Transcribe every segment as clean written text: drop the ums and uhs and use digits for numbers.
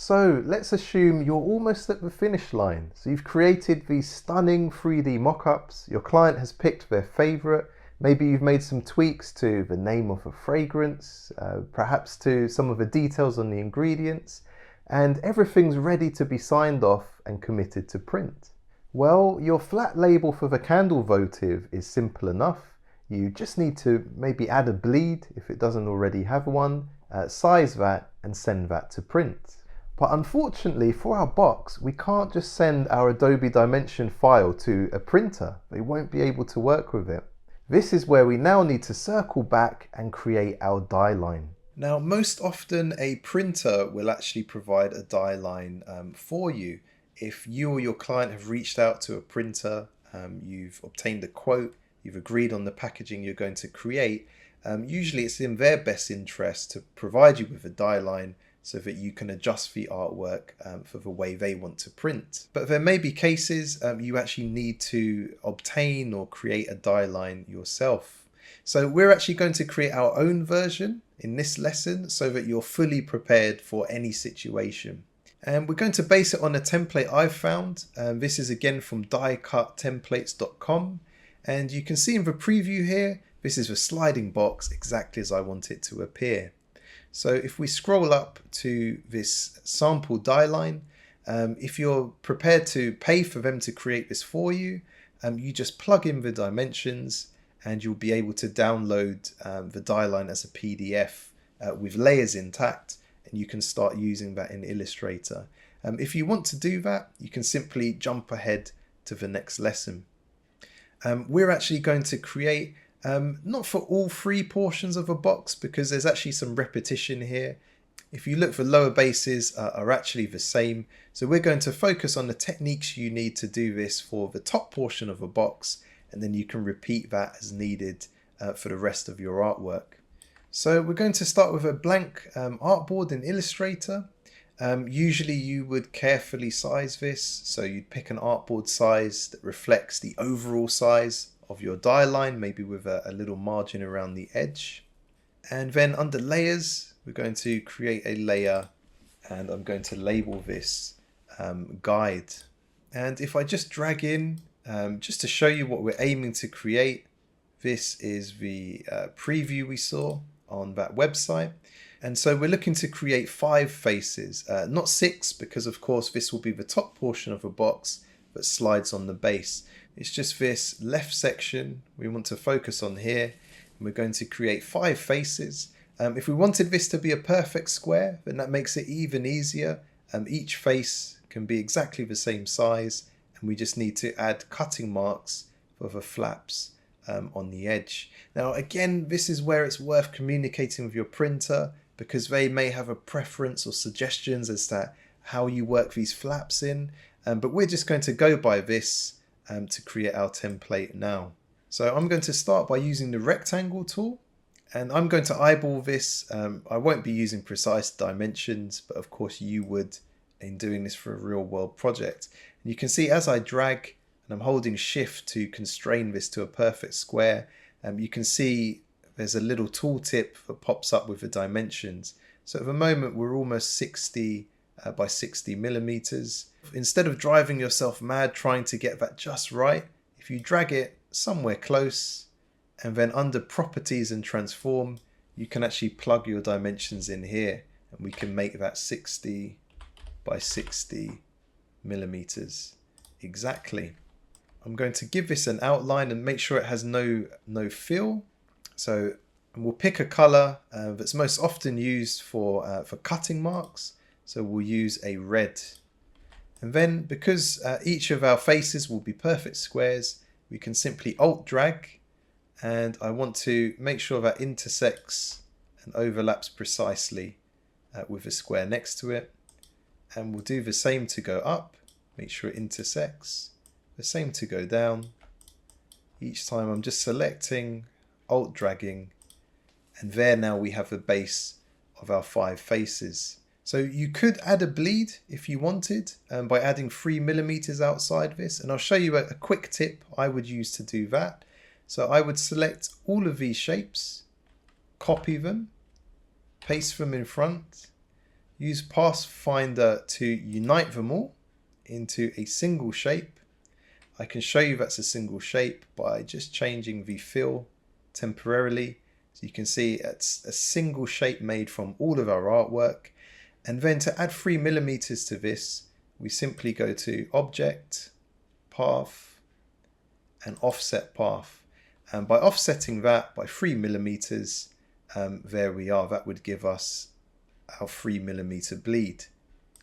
So let's assume you're almost at the finish line. So you've created these stunning 3D mockups. Your client has picked their favorite. Maybe you've made some tweaks to the name of a fragrance, perhaps to some of the details on the ingredients, and everything's ready to be signed off and committed to print. Well, your flat label for the candle votive is simple enough. You just need to maybe add a bleed if it doesn't already have one, size that and send that to print. But unfortunately for our box, we can't just send our Adobe Dimension file to a printer. They won't be able to work with it. This is where we now need to circle back and create our die line. Now, most often a printer will actually provide a die line for you. If you or your client have reached out to a printer, you've obtained a quote, you've agreed on the packaging you're going to create, usually it's in their best interest to provide you with a die line so that you can adjust the artwork for the way they want to print. But there may be cases you actually need to obtain or create a die line yourself. So we're actually going to create our own version in this lesson so that you're fully prepared for any situation. And we're going to base it on a template I've found. This is again from diecuttemplates.com. And you can see in the preview here, this is the sliding box exactly as I want it to appear. So if we scroll up to this sample die line, if you're prepared to pay for them to create this for you, you just plug in the dimensions and you'll be able to download the die line as a PDF with layers intact, and you can start using that in Illustrator. If you want to do that, you can simply jump ahead to the next lesson. We're actually going to create not for all three portions of a box because there's actually some repetition here. If you look, the lower bases are actually the same. So we're going to focus on the techniques you need to do this for the top portion of a box, and then you can repeat that as needed for the rest of your artwork. So we're going to start with a blank artboard in Illustrator. Usually you would carefully size this. So you'd pick an artboard size that reflects the overall size of your die line, maybe with a little margin around the edge. And then under layers, we're going to create a layer, and I'm going to label this guide. And if I just drag in, just to show you what we're aiming to create, this is the preview we saw on that website. And so we're looking to create 5 faces, not 6, because of course this will be the top portion of a box that slides on the base. It's just this left section we want to focus on here. And we're going to create 5 faces. If we wanted this to be a perfect square, then that makes it even easier. Each face can be exactly the same size, and we just need to add cutting marks for the flaps on the edge. Now again, this is where it's worth communicating with your printer, because they may have a preference or suggestions as to how you work these flaps in. But we're just going to go by this to create our template now. So I'm going to start by using the rectangle tool, and I'm going to eyeball this. I won't be using precise dimensions, but of course you would in doing this for a real world project. And you can see as I drag, and I'm holding shift to constrain this to a perfect square, you can see there's a little tooltip that pops up with the dimensions. So at the moment we're almost 60 by 60 millimeters. Instead of driving yourself mad trying to get that just right, if you drag it somewhere close and then under properties and transform, you can actually plug your dimensions in here, and we can make that 60 by 60 millimeters exactly. I'm going to give this an outline and make sure it has no fill. So we'll pick a color that's most often used for cutting marks. So we'll use a red. And then because each of our faces will be perfect squares, we can simply Alt drag, and I want to make sure that intersects and overlaps precisely with the square next to it. And we'll do the same to go up, make sure it intersects, the same to go down. Each time I'm just selecting, Alt dragging, and there now we have the base of our 5 faces. So you could add a bleed if you wanted by adding 3 millimeters outside this, and I'll show you a quick tip I would use to do that. So I would select all of these shapes, copy them, paste them in front, Use Pathfinder to unite them all into a single shape. I can show you that's a single shape by just changing the fill temporarily. So you can see it's a single shape made from all of our artwork. And then to add 3mm to this, we simply go to Object, Path, and Offset Path. And by offsetting that by 3mm, there we are. That would give us our 3mm bleed.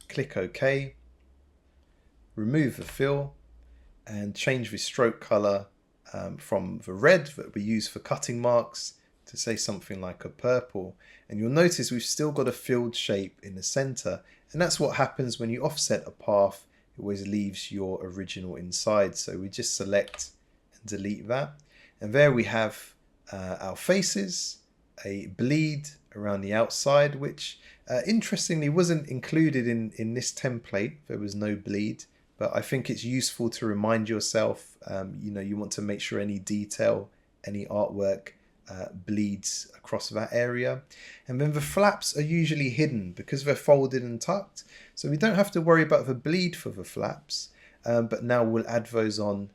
Click OK. Remove the fill and change the stroke color from the red that we use for cutting marks to say something like a purple. And you'll notice we've still got a filled shape in the center, and that's what happens when you offset a path. It always leaves your original inside, so we just select and delete that. And there we have our faces, a bleed around the outside, which interestingly wasn't included in this template. There was no bleed. But I think it's useful to remind yourself, you want to make sure any detail, any artwork bleeds across that area. And then the flaps are usually hidden because they're folded and tucked. So we don't have to worry about the bleed for the flaps, but now we'll add those on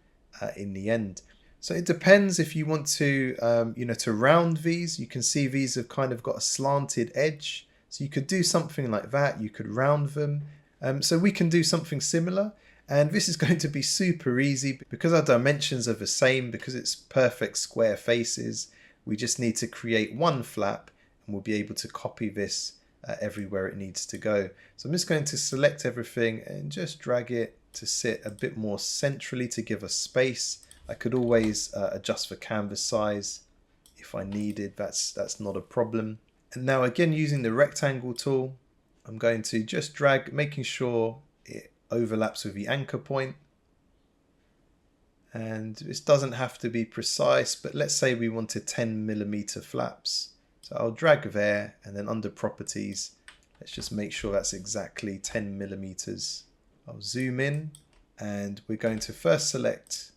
in the end. So it depends if you want to, to round these. You can see these have kind of got a slanted edge. So you could do something like that. You could round them. So we can do something similar. And this is going to be super easy because our dimensions are the same, because it's perfect square faces. We just need to create one flap and we'll be able to copy this everywhere it needs to go. So I'm just going to select everything and just drag it to sit a bit more centrally to give us space. I could always adjust the canvas size if I needed. That's not a problem. And now again, using the rectangle tool, I'm going to just drag, making sure it overlaps with the anchor point. And this doesn't have to be precise, but let's say we wanted 10mm flaps. So I'll drag there, and then under properties, let's just make sure that's exactly 10mm. I'll zoom in, and we're going to first select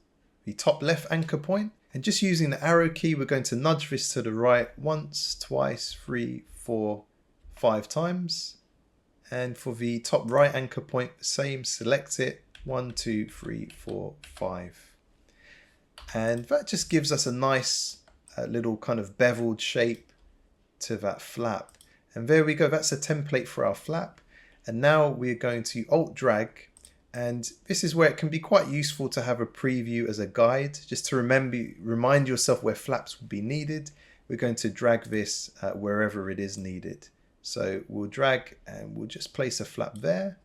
the top left anchor point, and just using the arrow key, we're going to nudge this to the right once, twice, 3, 4, 5 times. And for the top right anchor point, the same, select it, 1, 2, 3, 4, 5. And that just gives us a nice little kind of beveled shape to that flap. And there we go, that's a template for our flap. And now we're going to Alt drag, and this is where it can be quite useful to have a preview as a guide, just to remind yourself where flaps will be needed. We're going to drag this wherever it is needed. So we'll drag and we'll just place a flap there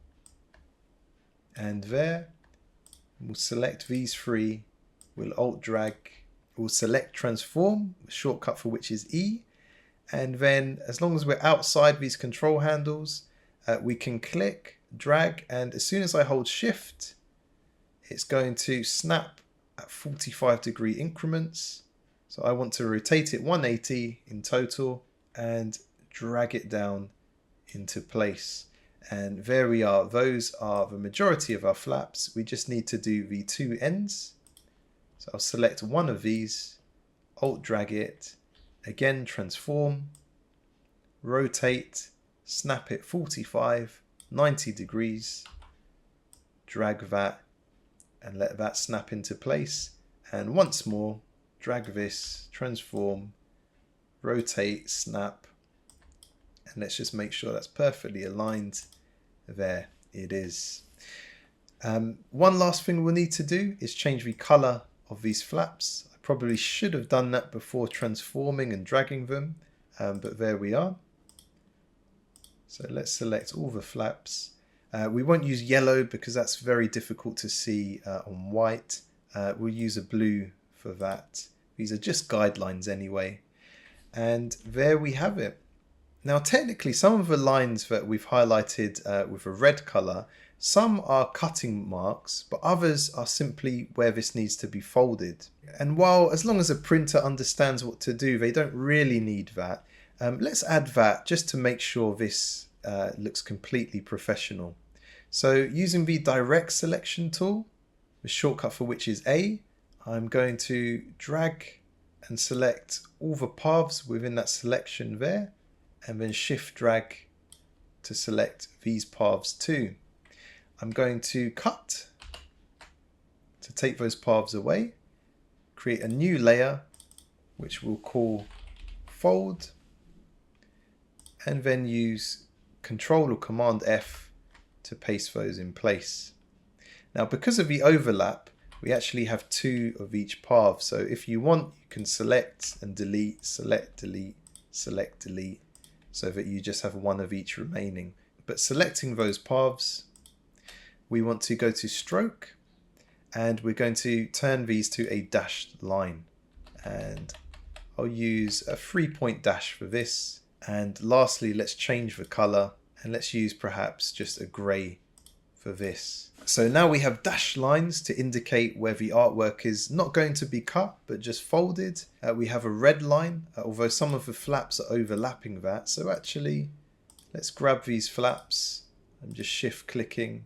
and there. We'll select these three. We'll Alt drag. We'll select transform, the shortcut for which is E. And then as long as we're outside these control handles, we can click, drag, and as soon as I hold shift, it's going to snap at 45-degree increments. So I want to rotate it 180 in total and drag it down into place. And there we are. Those are the majority of our flaps. We just need to do the two ends. So I'll select one of these, Alt drag it, again transform, rotate, snap it 45, 90 degrees, drag that and let that snap into place. And once more, drag this, transform, rotate, snap, and let's just make sure that's perfectly aligned. There it is. One last thing we'll need to do is change the color of these flaps. I probably should have done that before transforming and dragging them, but there we are. So let's select all the flaps. We won't use yellow because that's very difficult to see on white. We'll use a blue for that. These are just guidelines anyway. And there we have it. Now technically some of the lines that we've highlighted with a red color, some are cutting marks, but others are simply where this needs to be folded. And while as long as a printer understands what to do, they don't really need that. Let's add that just to make sure this looks completely professional. So using the direct selection tool, the shortcut for which is A, I'm going to drag and select all the paths within that selection there, and then shift drag to select these paths too. I'm going to cut to take those paths away, create a new layer which we'll call fold, and then use Control or Command F to paste those in place. Now, because of the overlap, we actually have two of each path. So if you want, you can select and delete, select, delete, select, delete, so that you just have one of each remaining. But selecting those paths, we want to go to stroke, and we're going to turn these to a dashed line. And I'll use a 3-point dash for this. And lastly, let's change the color, and let's use perhaps just a gray for this. So now we have dashed lines to indicate where the artwork is not going to be cut, but just folded. We have a red line, although some of the flaps are overlapping that. So actually, let's grab these flaps and just shift clicking.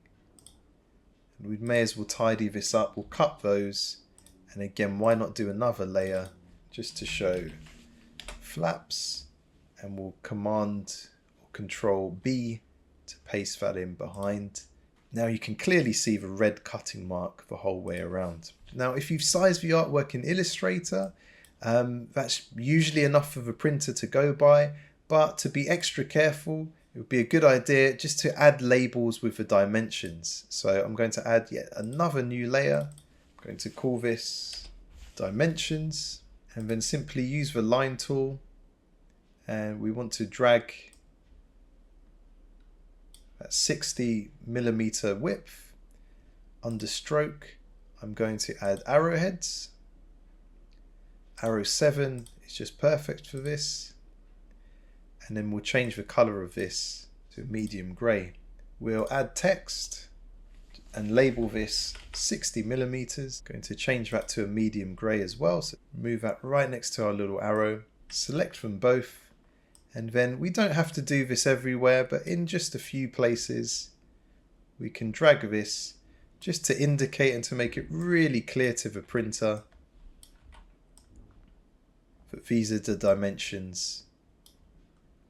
And we may as well tidy this up. We'll cut those. And again, why not do another layer just to show flaps, and we'll Command or Control B to paste that in behind. Now you can clearly see the red cutting mark the whole way around. Now if you've sized the artwork in Illustrator, that's usually enough for the printer to go by, but to be extra careful, it would be a good idea just to add labels with the dimensions. So I'm going to add yet another new layer. I'm going to call this Dimensions, and then simply use the line tool, and we want to drag at 60mm width. Under stroke, I'm going to add arrowheads. Arrow 7 is just perfect for this. And then we'll change the color of this to medium gray. We'll add text and label this 60mm. Going to change that to a medium gray as well. So move that right next to our little arrow. Select them both. And then we don't have to do this everywhere, but in just a few places, we can drag this just to indicate and to make it really clear to the printer that these are the dimensions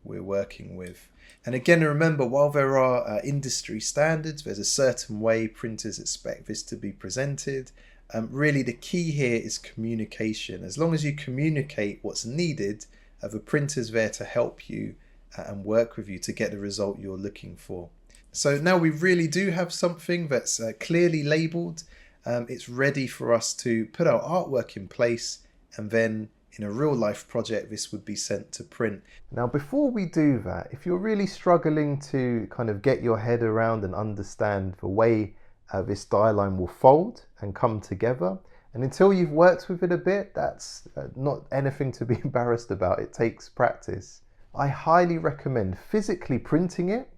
we're working with. And again, remember, while there are industry standards, there's a certain way printers expect this to be presented. Really, the key here is communication. As long as you communicate what's needed, the printer's there to help you and work with you to get the result you're looking for. So now we really do have something that's clearly labeled. It's ready for us to put our artwork in place, and then in a real life project this would be sent to print. Now before we do that, if you're really struggling to kind of get your head around and understand the way this die line will fold and come together, and until you've worked with it a bit, that's not anything to be embarrassed about. It takes practice. I highly recommend physically printing it,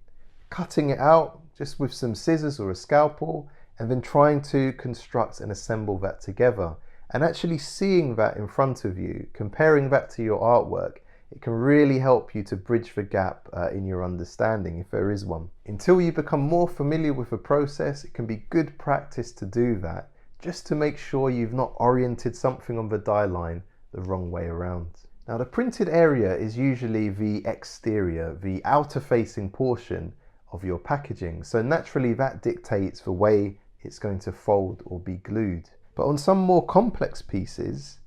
cutting it out just with some scissors or a scalpel, and then trying to construct and assemble that together. And actually seeing that in front of you, comparing that to your artwork, it can really help you to bridge the gap in your understanding, if there is one. Until you become more familiar with the process, it can be good practice to do that, just to make sure you've not oriented something on the die line the wrong way around. Now the printed area is usually the exterior, the outer facing portion of your packaging. So naturally that dictates the way it's going to fold or be glued. But on some more complex pieces,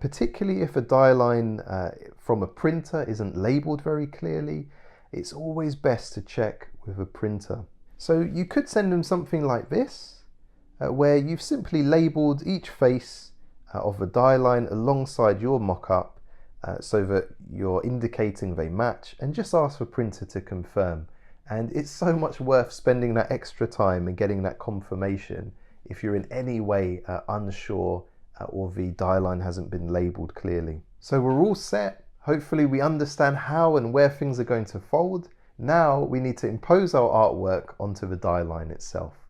particularly if a die line from a printer isn't labeled very clearly, it's always best to check with a printer. So you could send them something like this, where you've simply labelled each face of the die line alongside your mock-up so that you're indicating they match, and just ask the printer to confirm. And it's so much worth spending that extra time and getting that confirmation if you're in any way unsure or the die line hasn't been labelled clearly. So we're all set. Hopefully we understand how and where things are going to fold. Now we need to impose our artwork onto the die line itself.